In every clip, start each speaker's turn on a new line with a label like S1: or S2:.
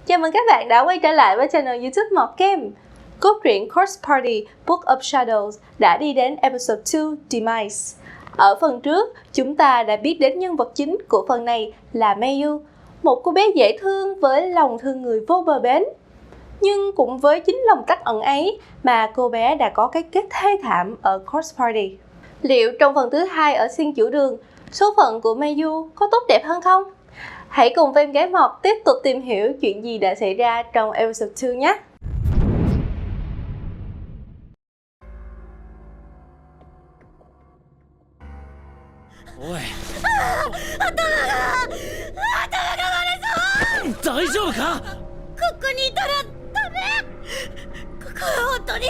S1: Chào mừng các bạn đã quay trở lại với channel YouTube Mọt Game. Cốt truyện Corpse Party Book of Shadows đã đi đến episode 2 Demise. Ở phần trước, chúng ta đã biết đến nhân vật chính của phần này là Mayu, một cô bé dễ thương với lòng thương người vô bờ bến. Nhưng cũng với chính lòng trắc ẩn ấy mà cô bé đã có cái kết thê thảm ở Corpse Party. Liệu trong phần thứ 2 ở Xin Chủ Đường, số phận của Mayu có tốt đẹp hơn không? Hãy cùng với em gái Mọt tiếp tục tìm hiểu chuyện gì đã xảy ra trong episode 2 nhé!
S2: Ôi, 大丈夫か？
S3: ここにいたらダメ。ここは本当に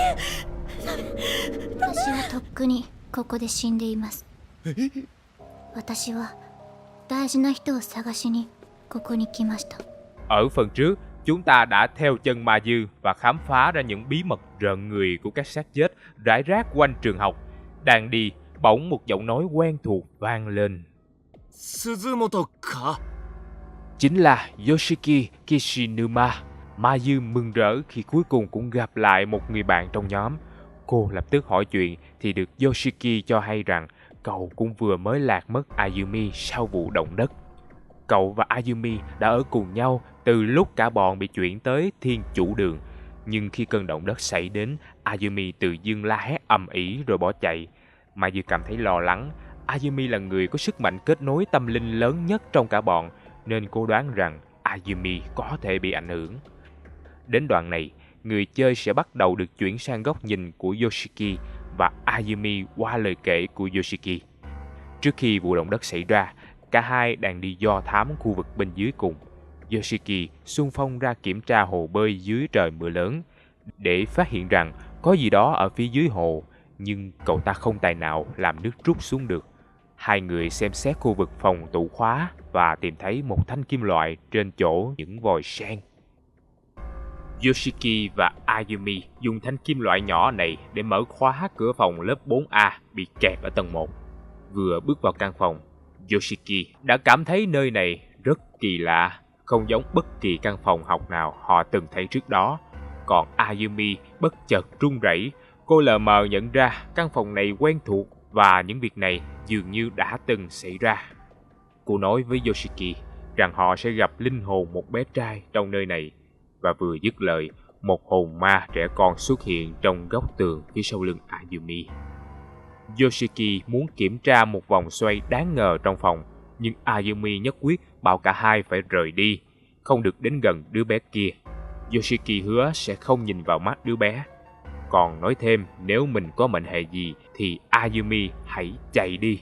S3: 私はとっくにここで死んでいます。私は大事な人を探しにここに来ました。
S4: Ở phần trước, chúng ta đã theo chân Ma Dư và khám phá ra những bí mật rợn người của các xác chết rải rác quanh trường học. Đang đi, bỗng một giọng nói quen thuộc vang lên.
S2: Suzumoto ka?
S4: Chính là Yoshiki Kishinuma. Ma Dư mừng rỡ khi cuối cùng cũng gặp lại một người bạn trong nhóm. Cô lập tức hỏi chuyện thì được Yoshiki cho hay rằng cậu cũng vừa mới lạc mất Ayumi sau vụ động đất. Cậu và Ayumi đã ở cùng nhau từ lúc cả bọn bị chuyển tới Thiên Chủ Đường. Nhưng khi cơn động đất xảy đến, Ayumi tự dưng la hét ầm ĩ rồi bỏ chạy. Ma Dư cảm thấy lo lắng. Ayumi là người có sức mạnh kết nối tâm linh lớn nhất trong cả bọn, nên cô đoán rằng Ayumi có thể bị ảnh hưởng. Đến đoạn này, người chơi sẽ bắt đầu được chuyển sang góc nhìn của Yoshiki và Ayumi qua lời kể của Yoshiki. Trước khi vụ động đất xảy ra, cả hai đang đi do thám khu vực bên dưới cùng. Yoshiki xung phong ra kiểm tra hồ bơi dưới trời mưa lớn để phát hiện rằng có gì đó ở phía dưới hồ, nhưng cậu ta không tài nào làm nước trút xuống được. Hai người xem xét khu vực phòng tủ khóa và tìm thấy một thanh kim loại trên chỗ những vòi sen. Yoshiki và Ayumi dùng thanh kim loại nhỏ này để mở khóa cửa phòng lớp 4A bị kẹt ở tầng 1. Vừa bước vào căn phòng, Yoshiki đã cảm thấy nơi này rất kỳ lạ, không giống bất kỳ căn phòng học nào họ từng thấy trước đó. Còn Ayumi bất chợt run rẩy, cô lờ mờ nhận ra căn phòng này quen thuộc và những việc này dường như đã từng xảy ra. Cô nói với Yoshiki rằng họ sẽ gặp linh hồn một bé trai trong nơi này, và vừa dứt lời, một hồn ma trẻ con xuất hiện trong góc tường phía sau lưng Ayumi. Yoshiki muốn kiểm tra một vòng xoay đáng ngờ trong phòng, nhưng Ayumi nhất quyết bảo cả hai phải rời đi, không được đến gần đứa bé kia. Yoshiki hứa sẽ không nhìn vào mắt đứa bé, còn nói thêm nếu mình có mệnh hệ gì thì Ayumi hãy chạy đi.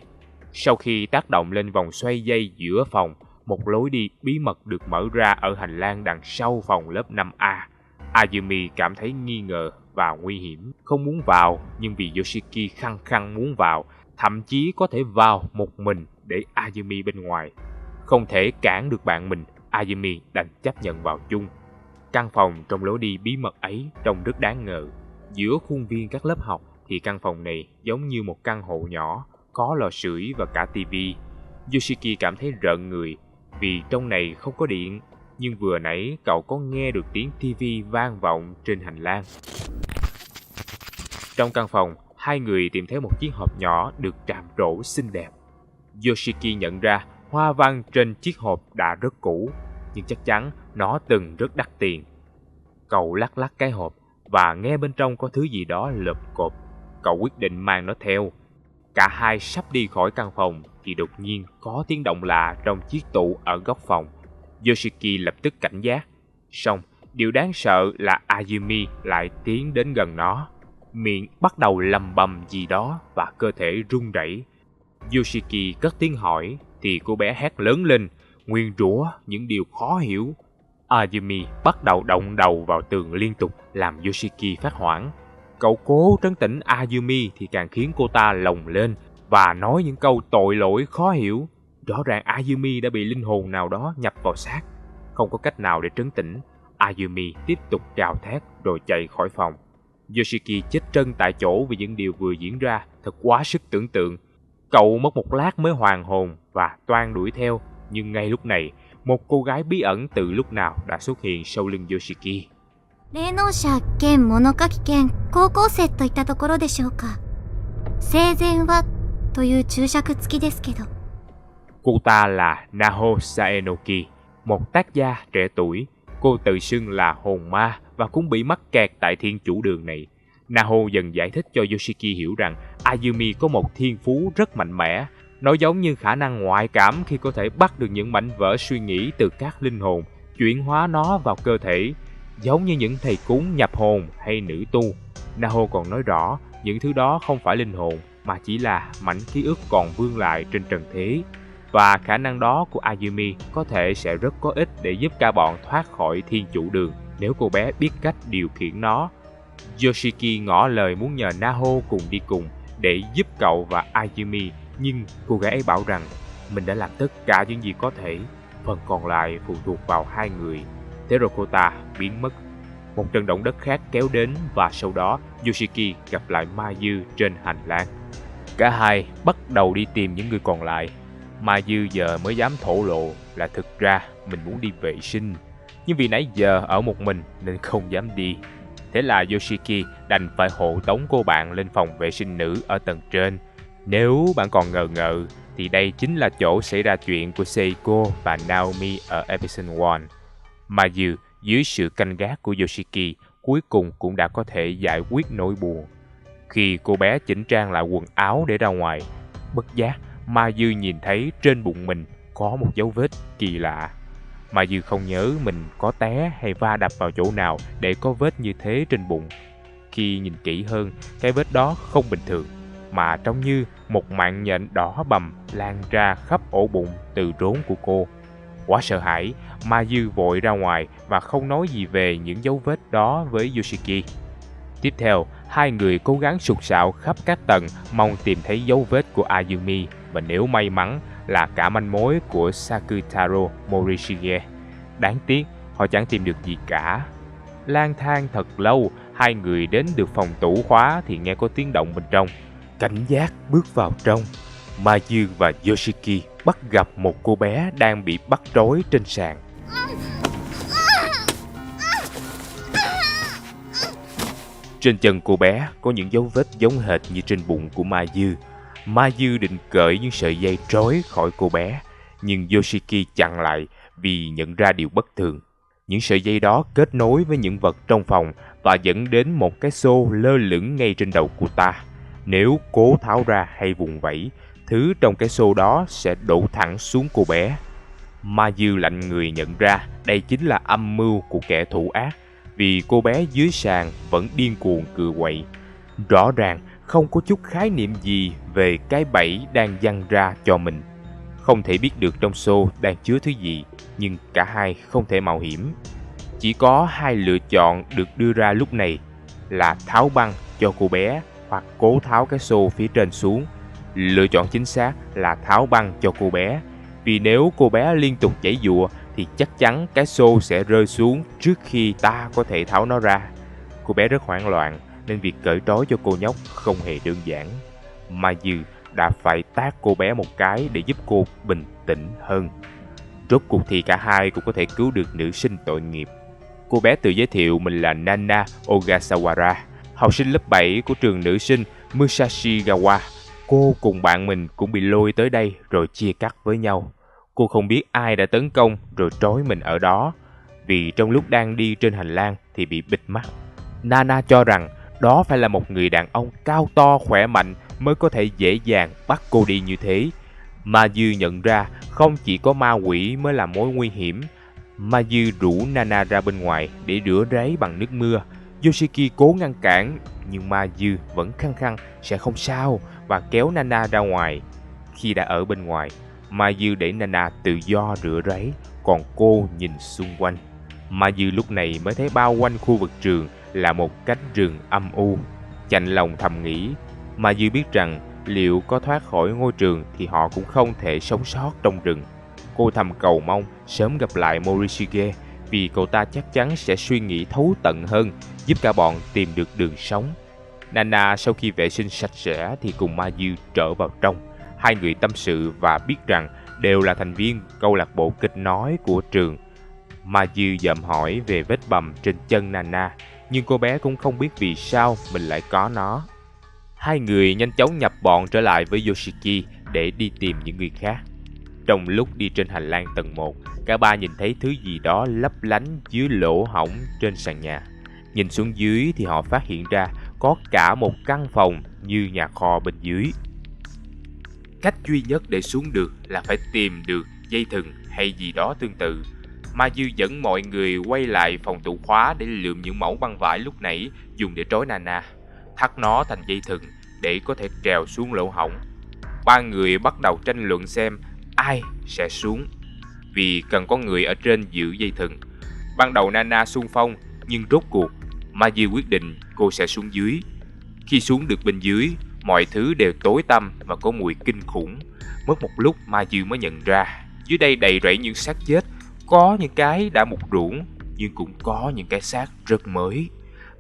S4: Sau khi tác động lên vòng xoay dây giữa phòng, một lối đi bí mật được mở ra ở hành lang đằng sau phòng lớp 5A. Ayumi cảm thấy nghi ngờ và nguy hiểm, không muốn vào, nhưng vì Yoshiki khăng khăng muốn vào, thậm chí có thể vào một mình để Ayumi bên ngoài. Không thể cản được bạn mình, Ayumi đành chấp nhận vào chung. Căn phòng trong lối đi bí mật ấy trông rất đáng ngờ. Giữa khuôn viên các lớp học thì căn phòng này giống như một căn hộ nhỏ, có lò sưởi và cả tivi. Yoshiki cảm thấy rợn người vì trong này không có điện, nhưng vừa nãy cậu có nghe được tiếng tivi vang vọng trên hành lang. Trong căn phòng, hai người tìm thấy một chiếc hộp nhỏ được tràm trổ xinh đẹp. Yoshiki nhận ra hoa văn trên chiếc hộp đã rất cũ, nhưng chắc chắn nó từng rất đắt tiền. Cậu lắc lắc cái hộp và nghe bên trong có thứ gì đó lợp cộp. Cậu quyết định mang nó theo. Cả hai sắp đi khỏi căn phòng thì đột nhiên có tiếng động lạ trong chiếc tủ ở góc phòng. Yoshiki lập tức cảnh giác. Song điều đáng sợ là Ayumi lại tiến đến gần nó. Miệng bắt đầu lầm bầm gì đó và cơ thể run rẩy. Yoshiki cất tiếng hỏi thì cô bé hét lớn lên, nguyền rủa những điều khó hiểu. Ayumi bắt đầu động đầu vào tường liên tục làm Yoshiki phát hoảng. Cậu cố trấn tĩnh Ayumi thì càng khiến cô ta lồng lên và nói những câu tội lỗi khó hiểu. Rõ ràng Ayumi đã bị linh hồn nào đó nhập vào xác. Không có cách nào để trấn tĩnh, Ayumi tiếp tục gào thét rồi chạy khỏi phòng. Yoshiki chết chân tại chỗ vì những điều vừa diễn ra thật quá sức tưởng tượng. Cậu mất một lát mới hoàn hồn và toan đuổi theo, nhưng ngay lúc này một cô gái bí ẩn từ lúc nào đã xuất hiện sau lưng Yoshiki.
S3: 霊能者兼物書き兼高校生といったところでしょうか。生前はという注釈付きですけど。
S4: Cô ta là Naho Saenoki, một tác gia trẻ tuổi. Cô tự xưng là hồn ma và cũng bị mắc kẹt tại thiên chủ đường này. Naho dần giải thích cho Yoshiki hiểu rằng Ayumi có một thiên phú rất mạnh mẽ. Nó giống như khả năng ngoại cảm khi có thể bắt được những mảnh vỡ suy nghĩ từ các linh hồn, chuyển hóa nó vào cơ thể, giống như những thầy cúng nhập hồn hay nữ tu. Naho còn nói rõ những thứ đó không phải linh hồn mà chỉ là mảnh ký ức còn vương lại trên trần thế. Và khả năng đó của Ayumi có thể sẽ rất có ích để giúp cả bọn thoát khỏi thiên chủ đường nếu cô bé biết cách điều khiển nó. Yoshiki ngỏ lời muốn nhờ Naho cùng đi cùng để giúp cậu và Ayumi, nhưng cô gái ấy bảo rằng mình đã làm tất cả những gì có thể, phần còn lại phụ thuộc vào hai người. Thế rồi cô ta biến mất. Một trận động đất khác kéo đến và sau đó Yoshiki gặp lại Mayu trên hành lang. Cả hai bắt đầu đi tìm những người còn lại. Mayu giờ mới dám thổ lộ là thực ra mình muốn đi vệ sinh, nhưng vì nãy giờ ở một mình nên không dám đi. Thế là Yoshiki đành phải hộ tống cô bạn lên phòng vệ sinh nữ ở tầng trên. Nếu bạn còn ngờ ngợ thì đây chính là chỗ xảy ra chuyện của Seiko và Naomi ở episode 1. Mayu dưới sự canh gác của Yoshiki cuối cùng cũng đã có thể giải quyết nỗi buồn. Khi cô bé chỉnh trang lại quần áo để ra ngoài, bất giác Mayu nhìn thấy trên bụng mình có một dấu vết kỳ lạ. Mayu không nhớ mình có té hay va đập vào chỗ nào để có vết như thế trên bụng. Khi nhìn kỹ hơn, cái vết đó không bình thường, mà trông như một mạng nhện đỏ bầm lan ra khắp ổ bụng từ rốn của cô. Quá sợ hãi, Mayu vội ra ngoài và không nói gì về những dấu vết đó với Yoshiki. Tiếp theo, hai người cố gắng sục sạo khắp các tầng mong tìm thấy dấu vết của Ayumi và nếu may mắn là cả manh mối của Sakutaro Morishige. Đáng tiếc, họ chẳng tìm được gì cả. Lang thang thật lâu, hai người đến được phòng tủ khóa thì nghe có tiếng động bên trong. Cảnh giác bước vào trong, Mayu và Yoshiki bắt gặp một cô bé đang bị bắt trói trên sàn. Trên chân cô bé có những dấu vết giống hệt như trên bụng của Mayu. Mayu định cởi những sợi dây trói khỏi cô bé, nhưng Yoshiki chặn lại vì nhận ra điều bất thường. Những sợi dây đó kết nối với những vật trong phòng và dẫn đến một cái xô lơ lửng ngay trên đầu cô ta. Nếu cố tháo ra hay vùng vẫy, thứ trong cái xô đó sẽ đổ thẳng xuống cô bé. Mayu lạnh người nhận ra đây chính là âm mưu của kẻ thủ ác, vì cô bé dưới sàn vẫn điên cuồng cựa quậy. Rõ ràng không có chút khái niệm gì về cái bẫy đang giăng ra cho mình. Không thể biết được trong xô đang chứa thứ gì, nhưng cả hai không thể mạo hiểm. Chỉ có hai lựa chọn được đưa ra lúc này là tháo băng cho cô bé hoặc cố tháo cái xô phía trên xuống. Lựa chọn chính xác là tháo băng cho cô bé, vì nếu cô bé liên tục giãy giụa thì chắc chắn cái xô sẽ rơi xuống trước khi ta có thể tháo nó ra. Cô bé rất hoảng loạn nên việc cởi trói cho cô nhóc không hề đơn giản. Mayu đã phải tát cô bé một cái để giúp cô bình tĩnh hơn. Rốt cuộc thì cả hai cũng có thể cứu được nữ sinh tội nghiệp. Cô bé tự giới thiệu mình là Nana Ogasawara, học sinh lớp 7 của trường nữ sinh Musashigawa. Cô cùng bạn mình cũng bị lôi tới đây rồi chia cắt với nhau. Cô không biết ai đã tấn công rồi trói mình ở đó, vì trong lúc đang đi trên hành lang thì bị bịt mắt. Nana cho rằng đó phải là một người đàn ông cao to khỏe mạnh mới có thể dễ dàng bắt cô đi như thế. Mayu nhận ra không chỉ có ma quỷ mới là mối nguy hiểm. Mayu rủ Nana ra bên ngoài để rửa ráy bằng nước mưa. Yoshiki cố ngăn cản, nhưng Mayu vẫn khăng khăng sẽ không sao và kéo Nana ra ngoài. Khi đã ở bên ngoài, Mayu để Nana tự do rửa ráy, còn cô nhìn xung quanh. Mayu lúc này mới thấy bao quanh khu vực trường là một cánh rừng âm u. Chạnh lòng thầm nghĩ, Mayu biết rằng liệu có thoát khỏi ngôi trường thì họ cũng không thể sống sót trong rừng. Cô thầm cầu mong sớm gặp lại Morishige, vì cậu ta chắc chắn sẽ suy nghĩ thấu tận hơn, giúp cả bọn tìm được đường sống. Nana sau khi vệ sinh sạch sẽ thì cùng Mayu trở vào trong. Hai người tâm sự và biết rằng đều là thành viên câu lạc bộ kịch nói của trường. Ma Dư dậm hỏi về vết bầm trên chân Nana, nhưng cô bé cũng không biết vì sao mình lại có nó. Hai người nhanh chóng nhập bọn trở lại với Yoshiki để đi tìm những người khác. Trong lúc đi trên hành lang tầng 1, cả ba nhìn thấy thứ gì đó lấp lánh dưới lỗ hổng trên sàn nhà. Nhìn xuống dưới thì họ phát hiện ra có cả một căn phòng như nhà kho bên dưới. Cách duy nhất để xuống được là phải tìm được dây thừng hay gì đó tương tự. Ma Dư dẫn mọi người quay lại phòng tủ khóa để lượm những mẩu băng vải lúc nãy dùng để trói Nana, thắt nó thành dây thừng để có thể trèo xuống lỗ hổng. Ba người bắt đầu tranh luận xem ai sẽ xuống, vì cần có người ở trên giữ dây thừng. Ban đầu Nana xung phong, nhưng rốt cuộc Ma Dư quyết định cô sẽ xuống dưới. Khi xuống được bên dưới, mọi thứ đều tối tăm và có mùi kinh khủng. Mất một lúc Ma Dư mới nhận ra dưới đây đầy rẫy những xác chết. Có những cái đã mục ruỗng, nhưng cũng có những cái xác rất mới.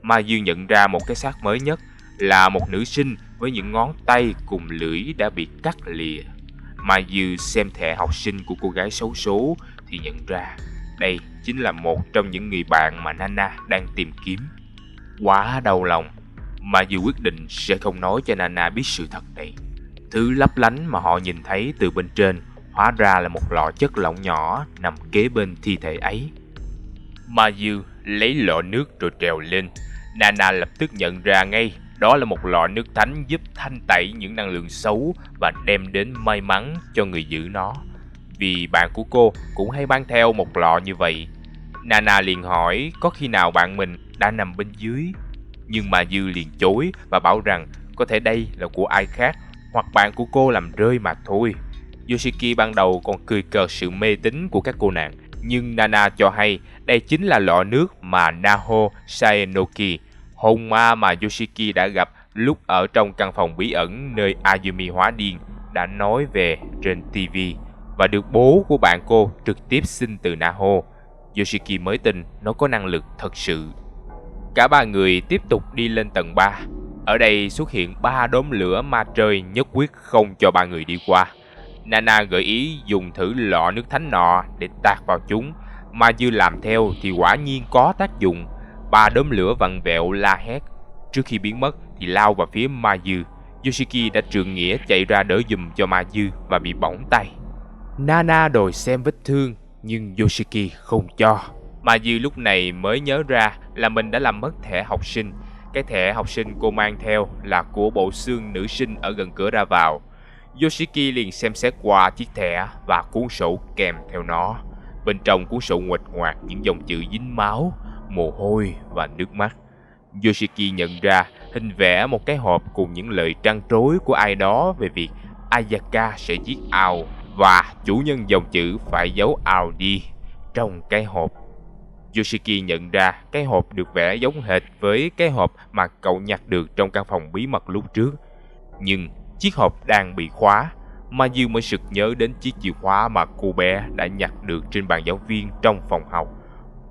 S4: Ma Dư nhận ra một cái xác mới nhất là một nữ sinh với những ngón tay cùng lưỡi đã bị cắt lìa. Ma Dư xem thẻ học sinh của cô gái xấu số thì nhận ra đây chính là một trong những người bạn mà Nana đang tìm kiếm. Quá đau lòng, Ma Dư quyết định sẽ không nói cho Nana biết sự thật này. Thứ lấp lánh mà họ nhìn thấy từ bên trên hóa ra là một lọ chất lỏng nhỏ nằm kế bên thi thể ấy. Ma Dư lấy lọ nước rồi trèo lên. Nana lập tức nhận ra ngay đó là một lọ nước thánh giúp thanh tẩy những năng lượng xấu và đem đến may mắn cho người giữ nó. Vì bạn của cô cũng hay mang theo một lọ như vậy. Nana liền hỏi có khi nào bạn mình đã nằm bên dưới. Nhưng Ma Dư liền chối và bảo rằng có thể đây là của ai khác hoặc bạn của cô làm rơi mà thôi. Yoshiki ban đầu còn cười cợt sự mê tín của các cô nàng, nhưng Nana cho hay đây chính là lọ nước mà Naho Saenoki, hồn ma mà Yoshiki đã gặp lúc ở trong căn phòng bí ẩn nơi Ayumi hóa điên, đã nói về trên TV và được bố của bạn cô trực tiếp xin từ Naho. Yoshiki mới tin nó có năng lực thật sự. Cả ba người tiếp tục đi lên tầng 3. Ở đây xuất hiện 3 đốm lửa ma trời nhất quyết không cho ba người đi qua. Nana gợi ý dùng thử lọ nước thánh nọ để tạt vào chúng. Ma Dư làm theo thì quả nhiên có tác dụng. 3 đốm lửa vặn vẹo la hét. Trước khi biến mất thì lao vào phía Ma Dư. Yoshiki đã trượng nghĩa chạy ra đỡ giùm cho Ma Dư và bị bỏng tay. Nana đòi xem vết thương nhưng Yoshiki không cho. Ma Dư lúc này mới nhớ ra là mình đã làm mất thẻ học sinh. Cái thẻ học sinh cô mang theo là của bộ xương nữ sinh ở gần cửa ra vào. Yoshiki liền xem xét qua chiếc thẻ và cuốn sổ kèm theo nó. Bên trong cuốn sổ nguệch ngoạc những dòng chữ dính máu, mồ hôi và nước mắt. Yoshiki nhận ra hình vẽ một cái hộp cùng những lời trăn trối của ai đó về việc Ayaka sẽ giết Ao và chủ nhân dòng chữ phải giấu Ao đi trong cái hộp. Yoshiki nhận ra cái hộp được vẽ giống hệt với cái hộp mà cậu nhặt được trong căn phòng bí mật lúc trước. Nhưng chiếc hộp đang bị khóa. Ma Dư mới sực nhớ đến chiếc chìa khóa mà cô bé đã nhặt được trên bàn giáo viên trong phòng học.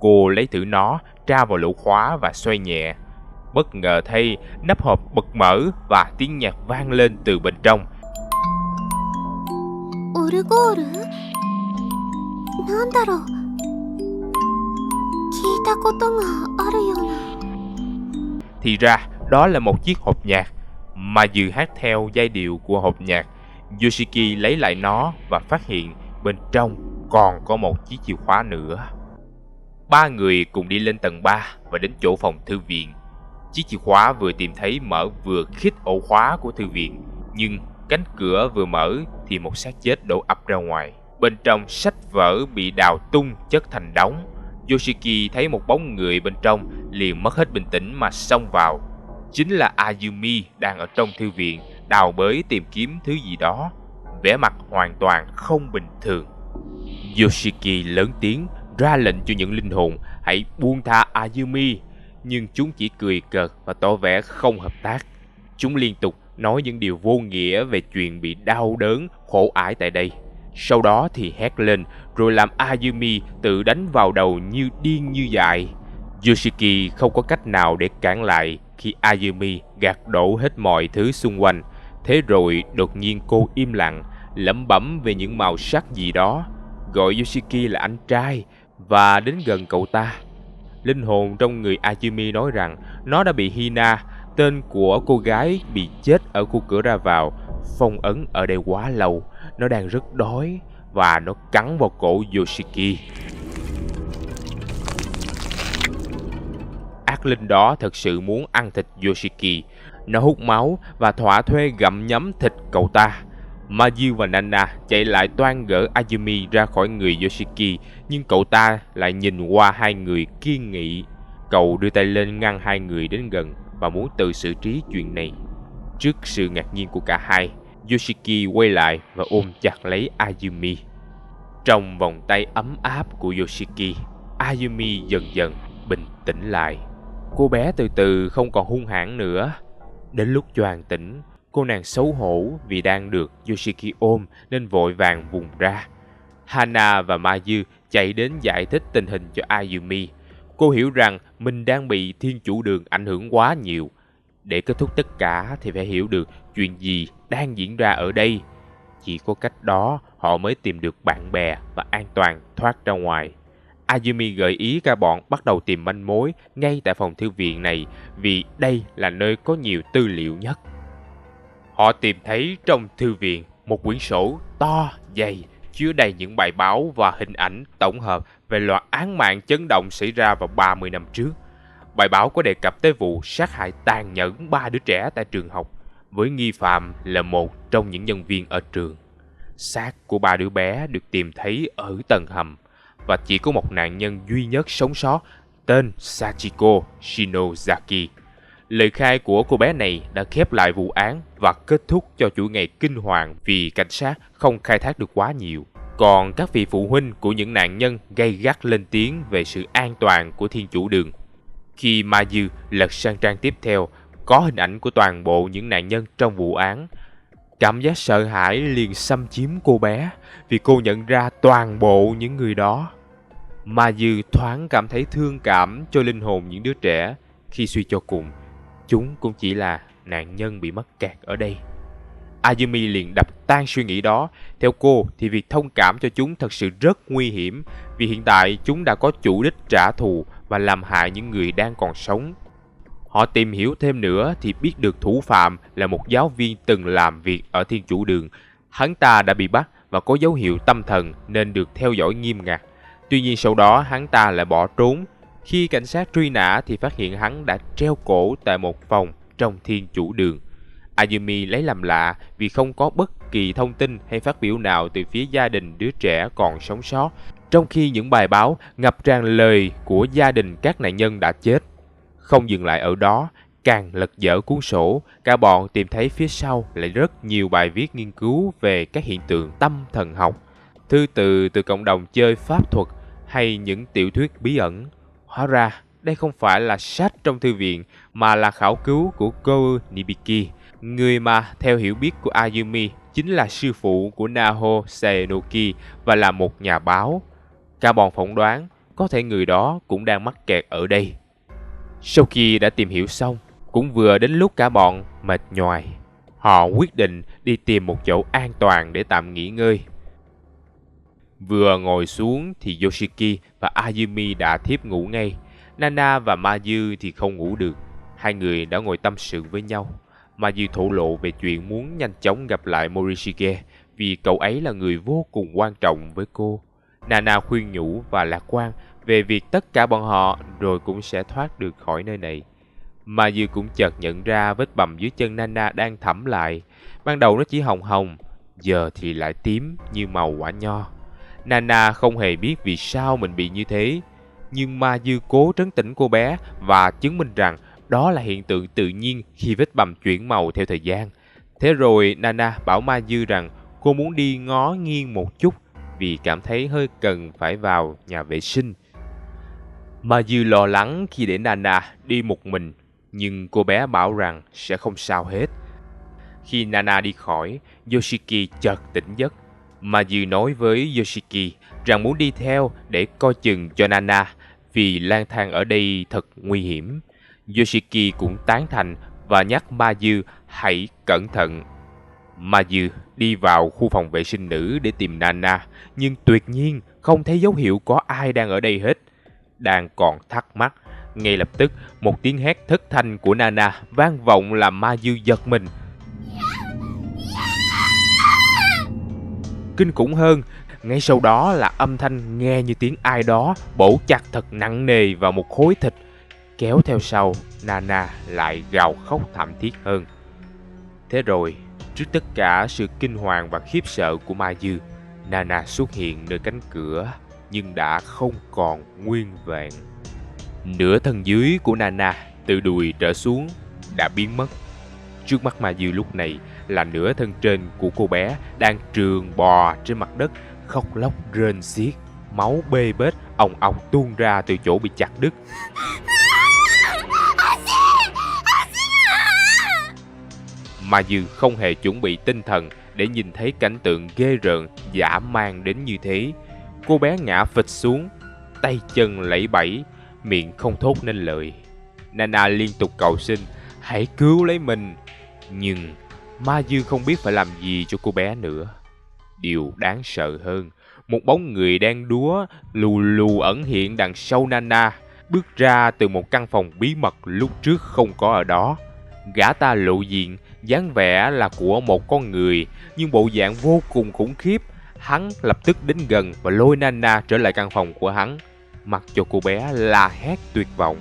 S4: Cô lấy thử nó, tra vào lỗ khóa và xoay nhẹ. Bất ngờ thay, nắp hộp bật mở và tiếng nhạc vang lên từ bên trong.
S3: Orgol? Nandaro? Kita koto ga aru yona.
S4: Thì ra, đó là một chiếc hộp nhạc. Ma Dư hát theo giai điệu của hộp nhạc. Yoshiki lấy lại nó và phát hiện bên trong còn có một chiếc chìa khóa nữa. Ba người cùng đi lên tầng 3 và đến chỗ phòng thư viện. Chiếc chìa khóa vừa tìm thấy mở vừa khít ổ khóa của thư viện. Nhưng cánh cửa vừa mở thì một xác chết đổ ập ra ngoài. Bên trong sách vở bị đào tung chất thành đống. Yoshiki thấy một bóng người bên trong liền mất hết bình tĩnh mà xông vào. Chính là Ayumi đang ở trong thư viện đào bới tìm kiếm thứ gì đó, vẻ mặt hoàn toàn không bình thường. Yoshiki lớn tiếng ra lệnh cho những linh hồn hãy buông tha Ayumi, nhưng chúng chỉ cười cợt và tỏ vẻ không hợp tác. Chúng liên tục nói những điều vô nghĩa về chuyện bị đau đớn, khổ ải tại đây. Sau đó thì hét lên rồi làm Ayumi tự đánh vào đầu như điên như dại. Yoshiki không có cách nào để cản lại khi Ayumi gạt đổ hết mọi thứ xung quanh. Thế rồi đột nhiên cô im lặng, lẩm bẩm về những màu sắc gì đó, gọi Yoshiki là anh trai và đến gần cậu ta. Linh hồn trong người Ayumi nói rằng nó đã bị Hina, tên của cô gái bị chết ở khu cửa ra vào, phong ấn ở đây quá lâu. Nó đang rất đói và nó cắn vào cổ Yoshiki. Ác linh đó thật sự muốn ăn thịt Yoshiki. Nó hút máu và thỏa thuê gặm nhấm thịt cậu ta. Mayu và Nana chạy lại toan gỡ Ayumi ra khỏi người Yoshiki, nhưng cậu ta lại nhìn qua hai người kiên nghị. Cậu đưa tay lên ngăn hai người đến gần và muốn tự xử trí chuyện này. Trước sự ngạc nhiên của cả hai, Yoshiki quay lại và ôm chặt lấy Ayumi. Trong vòng tay ấm áp của Yoshiki, Ayumi dần dần bình tĩnh lại. Cô bé từ từ không còn hung hãn nữa. Đến lúc choàng tỉnh, cô nàng xấu hổ vì đang được Yoshiki ôm nên vội vàng vùng ra. Hana và Mayu chạy đến giải thích tình hình cho Ayumi. Cô hiểu rằng mình đang bị thiên chủ đường ảnh hưởng quá nhiều. Để kết thúc tất cả thì phải hiểu được chuyện gì đang diễn ra ở đây. Chỉ có cách đó họ mới tìm được bạn bè và an toàn thoát ra ngoài. Ayumi gợi ý cả bọn bắt đầu tìm manh mối ngay tại phòng thư viện này vì đây là nơi có nhiều tư liệu nhất. Họ tìm thấy trong thư viện một quyển sổ to, dày, chứa đầy những bài báo và hình ảnh tổng hợp về loạt án mạng chấn động xảy ra vào 30 năm trước. Bài báo có đề cập tới vụ sát hại tàn nhẫn 3 đứa trẻ tại trường học, với nghi phạm là một trong những nhân viên ở trường. Xác của 3 đứa bé được tìm thấy ở tầng hầm, và chỉ có một nạn nhân duy nhất sống sót, tên Sachiko Shinozaki. Lời khai của cô bé này đã khép lại vụ án và kết thúc cho chuỗi ngày kinh hoàng vì cảnh sát không khai thác được quá nhiều. Còn các vị phụ huynh của những nạn nhân gay gắt lên tiếng về sự an toàn của thiên chủ đường. Khi Mayu lật sang trang tiếp theo, có hình ảnh của toàn bộ những nạn nhân trong vụ án. Cảm giác sợ hãi liền xâm chiếm cô bé vì cô nhận ra toàn bộ những người đó. Mayu thoáng cảm thấy thương cảm cho linh hồn những đứa trẻ khi suy cho cùng, chúng cũng chỉ là nạn nhân bị mắc kẹt ở đây. Ayumi liền đập tan suy nghĩ đó. Theo cô thì việc thông cảm cho chúng thật sự rất nguy hiểm vì hiện tại chúng đã có chủ đích trả thù và làm hại những người đang còn sống. Họ tìm hiểu thêm nữa thì biết được thủ phạm là một giáo viên từng làm việc ở thiên chủ đường. Hắn ta đã bị bắt và có dấu hiệu tâm thần nên được theo dõi nghiêm ngặt. Tuy nhiên sau đó hắn ta lại bỏ trốn. Khi cảnh sát truy nã thì phát hiện hắn đã treo cổ tại một phòng trong thiên chủ đường. Ayumi lấy làm lạ vì không có bất kỳ thông tin hay phát biểu nào từ phía gia đình đứa trẻ còn sống sót, trong khi những bài báo ngập tràn lời của gia đình các nạn nhân đã chết. Không dừng lại ở đó, càng lật dở cuốn sổ, cả bọn tìm thấy phía sau lại rất nhiều bài viết nghiên cứu về các hiện tượng tâm thần học, thư từ cộng đồng chơi pháp thuật hay những tiểu thuyết bí ẩn. Hóa ra, đây không phải là sách trong thư viện mà là khảo cứu của Kou Nibiki, người mà theo hiểu biết của Ayumi chính là sư phụ của Naho Saenoki và là một nhà báo. Cả bọn phỏng đoán có thể người đó cũng đang mắc kẹt ở đây. Sau khi đã tìm hiểu xong, cũng vừa đến lúc cả bọn mệt nhoài. Họ quyết định đi tìm một chỗ an toàn để tạm nghỉ ngơi. Vừa ngồi xuống thì Yoshiki và Ayumi đã thiếp ngủ ngay. Nana và Mayu thì không ngủ được. Hai người đã ngồi tâm sự với nhau. Mayu thổ lộ về chuyện muốn nhanh chóng gặp lại Morishige vì cậu ấy là người vô cùng quan trọng với cô. Nana khuyên nhủ và lạc quan về việc tất cả bọn họ rồi cũng sẽ thoát được khỏi nơi này. Mayu cũng chợt nhận ra vết bầm dưới chân Nana đang thẫm lại. Ban đầu nó chỉ hồng hồng, giờ thì lại tím như màu quả nho. Nana không hề biết vì sao mình bị như thế, nhưng Mayu cố trấn tĩnh cô bé và chứng minh rằng đó là hiện tượng tự nhiên khi vết bầm chuyển màu theo thời gian. Thế rồi Nana bảo Mayu rằng cô muốn đi ngó nghiêng một chút vì cảm thấy hơi cần phải vào nhà vệ sinh. Mayu lo lắng khi để Nana đi một mình, nhưng cô bé bảo rằng sẽ không sao hết. Khi Nana đi khỏi, Yoshiki chợt tỉnh giấc. Mayu nói với Yoshiki rằng muốn đi theo để coi chừng cho Nana vì lang thang ở đây thật nguy hiểm. Yoshiki cũng tán thành và nhắc Mayu hãy cẩn thận. Mayu đi vào khu phòng vệ sinh nữ để tìm Nana, nhưng tuyệt nhiên không thấy dấu hiệu có ai đang ở đây hết. Đang còn thắc mắc, ngay lập tức một tiếng hét thất thanh của Nana vang vọng làm Ma Dư giật mình. Kinh khủng hơn, ngay sau đó là âm thanh nghe như tiếng ai đó bổ chặt thật nặng nề vào một khối thịt. Kéo theo sau, Nana lại gào khóc thảm thiết hơn. Thế rồi, trước tất cả sự kinh hoàng và khiếp sợ của Ma Dư, Nana xuất hiện nơi cánh cửa, nhưng đã không còn nguyên vẹn. Nửa thân dưới của Nana từ đùi trở xuống đã biến mất. Trước mắt Ma Dư lúc này là nửa thân trên của cô bé đang trườn bò trên mặt đất, khóc lóc rên xiết, máu bê bết ong ong tuôn ra từ chỗ bị chặt đứt. Ma Dư không hề chuẩn bị tinh thần để nhìn thấy cảnh tượng ghê rợn dã man đến như thế. Cô bé ngã phịch xuống, tay chân lẫy bẫy, miệng không thốt nên lời. Nana liên tục cầu xin, hãy cứu lấy mình. Nhưng Ma Dư không biết phải làm gì cho cô bé nữa. Điều đáng sợ hơn, một bóng người đen đúa lù lù ẩn hiện đằng sau Nana, bước ra từ một căn phòng bí mật lúc trước không có ở đó. Gã ta lộ diện, dáng vẻ là của một con người, nhưng bộ dạng vô cùng khủng khiếp. Hắn lập tức đến gần và lôi Nana trở lại căn phòng của hắn, mặc cho cô bé la hét tuyệt vọng.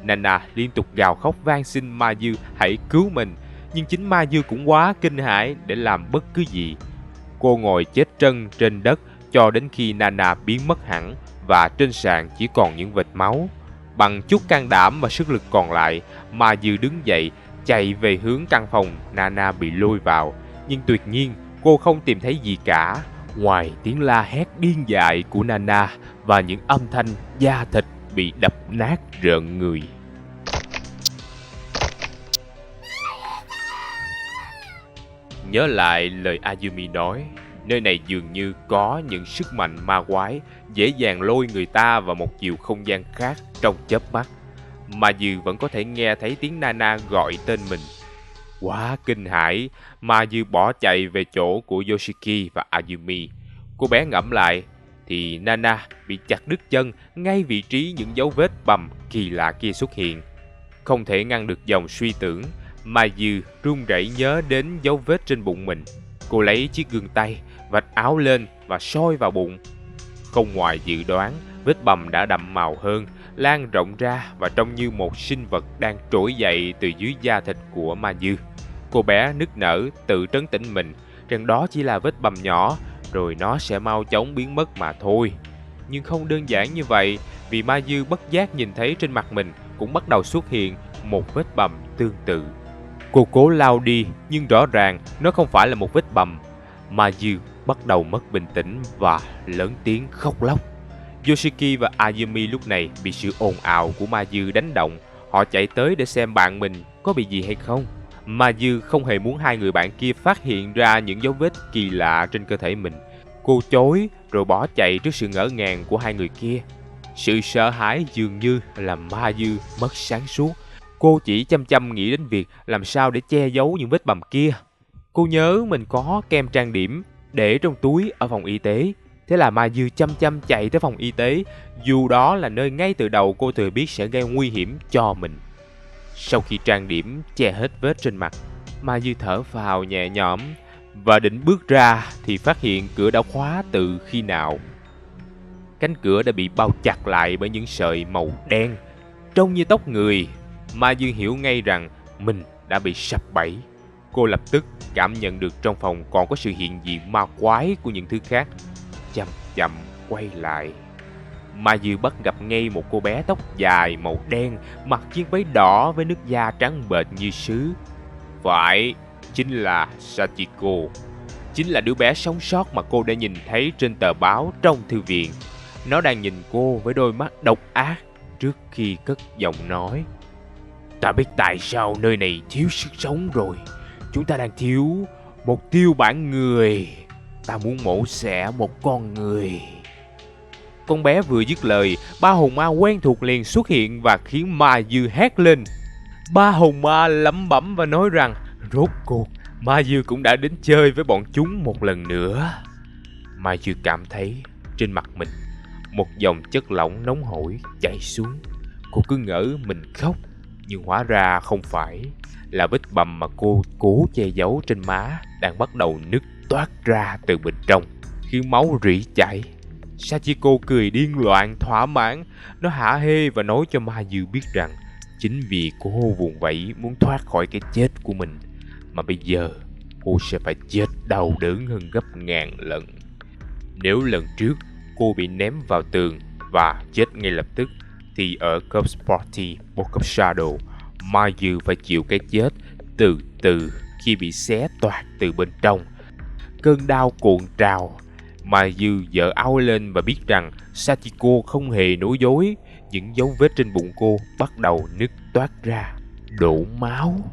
S4: Nana liên tục gào khóc van xin Ma Dư hãy cứu mình, nhưng chính Ma Dư cũng quá kinh hãi để làm bất cứ gì. Cô ngồi chết trân trên đất cho đến khi Nana biến mất hẳn và trên sàn chỉ còn những vệt máu. Bằng chút can đảm và sức lực còn lại, Ma Dư đứng dậy chạy về hướng căn phòng Nana bị lôi vào, nhưng tuyệt nhiên cô không tìm thấy gì cả, ngoài tiếng la hét điên dại của Nana và những âm thanh da thịt bị đập nát rợn người. Nhớ lại lời Ayumi nói, nơi này dường như có những sức mạnh ma quái dễ dàng lôi người ta vào một chiều không gian khác trong chớp mắt. Ma Dư vẫn có thể nghe thấy tiếng Nana gọi tên mình. Quá kinh hãi, Ma Dư bỏ chạy về chỗ của Yoshiki và Ayumi. Cô bé ngẫm lại thì Nana bị chặt đứt chân ngay vị trí những dấu vết bầm kỳ lạ kia xuất hiện. Không thể ngăn được dòng suy tưởng, Ma Dư run rẩy nhớ đến dấu vết trên bụng mình. Cô lấy chiếc gương tay, vạch áo lên và soi vào bụng. Không ngoài dự đoán, vết bầm đã đậm màu hơn, lan rộng ra và trông như một sinh vật đang trỗi dậy từ dưới da thịt của Ma Dư. Cô bé nức nở tự trấn tĩnh mình rằng đó chỉ là vết bầm nhỏ, rồi nó sẽ mau chóng biến mất mà thôi. Nhưng không đơn giản như vậy, vì Ma Dư bất giác nhìn thấy trên mặt mình cũng bắt đầu xuất hiện một vết bầm tương tự. Cô cố lau đi, nhưng rõ ràng nó không phải là một vết bầm. Ma Dư bắt đầu mất bình tĩnh và lớn tiếng khóc lóc. Yoshiki và Ayumi lúc này bị sự ồn ào của Ma Dư đánh động. Họ chạy tới để xem bạn mình có bị gì hay không. Ma Dư không hề muốn hai người bạn kia phát hiện ra những dấu vết kỳ lạ trên cơ thể mình. Cô chối rồi bỏ chạy trước sự ngỡ ngàng của hai người kia. Sự sợ hãi dường như làm Ma Dư mất sáng suốt. Cô chỉ chăm chăm nghĩ đến việc làm sao để che giấu những vết bầm kia. Cô nhớ mình có kem trang điểm để trong túi ở phòng y tế. Thế là Ma Dư chăm chăm chạy tới phòng y tế, dù đó là nơi ngay từ đầu cô thừa biết sẽ gây nguy hiểm cho mình. Sau khi trang điểm che hết vết trên mặt, Ma Dư thở phào nhẹ nhõm và định bước ra thì phát hiện cửa đã khóa từ khi nào. Cánh cửa đã bị bao chặt lại bởi những sợi màu đen, trông như tóc người. Ma Dư hiểu ngay rằng mình đã bị sập bẫy. Cô lập tức cảm nhận được trong phòng còn có sự hiện diện ma quái của những thứ khác. Chậm chậm quay lại, Ma Dư bắt gặp ngay một cô bé tóc dài màu đen, mặc chiếc váy đỏ với nước da trắng bệch như sứ. Phải, chính là Sachiko. Chính là đứa bé sống sót mà cô đã nhìn thấy trên tờ báo trong thư viện. Nó đang nhìn cô với đôi mắt độc ác trước khi cất giọng nói. Ta biết tại sao nơi này thiếu sức sống rồi. Chúng ta đang thiếu một tiêu bản người. Ta muốn mổ xẻ một con người. Con bé vừa dứt lời, ba hồn ma quen thuộc liền xuất hiện và khiến Ma Dư hét lên. Ba hồn ma lẩm bẩm và nói rằng rốt cuộc Mayu cũng đã đến chơi với bọn chúng một lần nữa. Mayu cảm thấy trên mặt mình một dòng chất lỏng nóng hổi chảy xuống. Cô cứ ngỡ mình khóc, nhưng hóa ra không phải, là vết bầm mà cô cố che giấu trên má đang bắt đầu nứt toát ra từ bên trong, khiến máu rỉ chảy. Sachiko cười điên loạn thỏa mãn. Nó hả hê và nói cho Mayu biết rằng chính vì cô vùng vẫy muốn thoát khỏi cái chết của mình mà bây giờ cô sẽ phải chết đau đớn hơn gấp ngàn lần. Nếu lần trước cô bị ném vào tường và chết ngay lập tức, thì ở Corpse Party Book of Shadow, Mayu phải chịu cái chết từ từ khi bị xé toạc từ bên trong. Cơn đau cuộn trào. Mayu giở áo lên và biết rằng Sachiko không hề nói dối. Những dấu vết trên bụng cô bắt đầu nứt toát ra, đổ máu.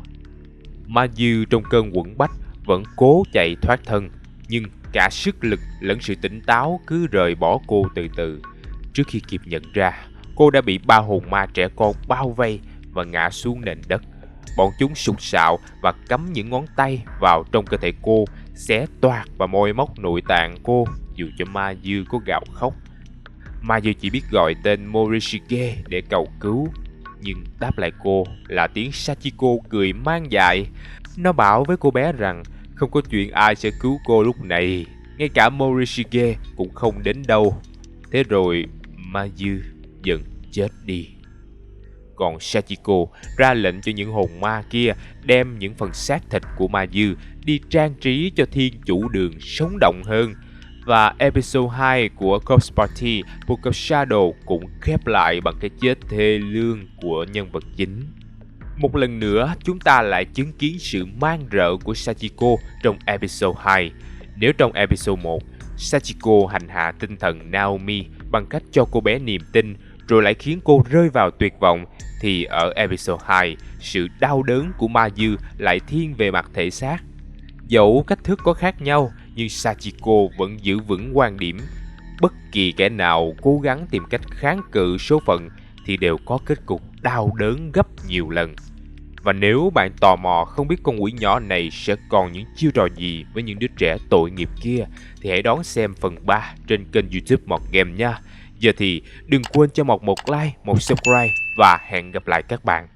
S4: Mayu trong cơn quẫn bách vẫn cố chạy thoát thân, nhưng cả sức lực lẫn sự tỉnh táo cứ rời bỏ cô từ từ. Trước khi kịp nhận ra, cô đã bị ba hồn ma trẻ con bao vây và ngã xuống nền đất. Bọn chúng sục sạo và cắm những ngón tay vào trong cơ thể cô, xé toạc và moi móc nội tạng cô dù cho Mayu có gào khóc. Mayu chỉ biết gọi tên Morishige để cầu cứu, nhưng đáp lại cô là tiếng Sachiko cười man dại. Nó bảo với cô bé rằng không có chuyện ai sẽ cứu cô lúc này, ngay cả Morishige cũng không đến đâu. Thế rồi Mayu dần chết đi. Còn Sachiko ra lệnh cho những hồn ma kia đem những phần xác thịt của Mayu đi trang trí cho thiên chủ đường sống động hơn. Và episode 2 của Corpse Party Book of Shadow cũng khép lại bằng cái chết thê lương của nhân vật chính. Một lần nữa, chúng ta lại chứng kiến sự man rợ của Sachiko trong episode 2. Nếu trong episode 1, Sachiko hành hạ tinh thần Naomi bằng cách cho cô bé niềm tin, rồi lại khiến cô rơi vào tuyệt vọng, thì ở episode 2, sự đau đớn của Mayu lại thiên về mặt thể xác. Dẫu cách thức có khác nhau, nhưng Sachiko vẫn giữ vững quan điểm. Bất kỳ kẻ nào cố gắng tìm cách kháng cự số phận thì đều có kết cục đau đớn gấp nhiều lần. Và nếu bạn tò mò không biết con quỷ nhỏ này sẽ còn những chiêu trò gì với những đứa trẻ tội nghiệp kia, thì hãy đón xem phần 3 trên kênh YouTube Mọt Game nha. Giờ thì đừng quên cho Mọt một like, một subscribe và hẹn gặp lại các bạn.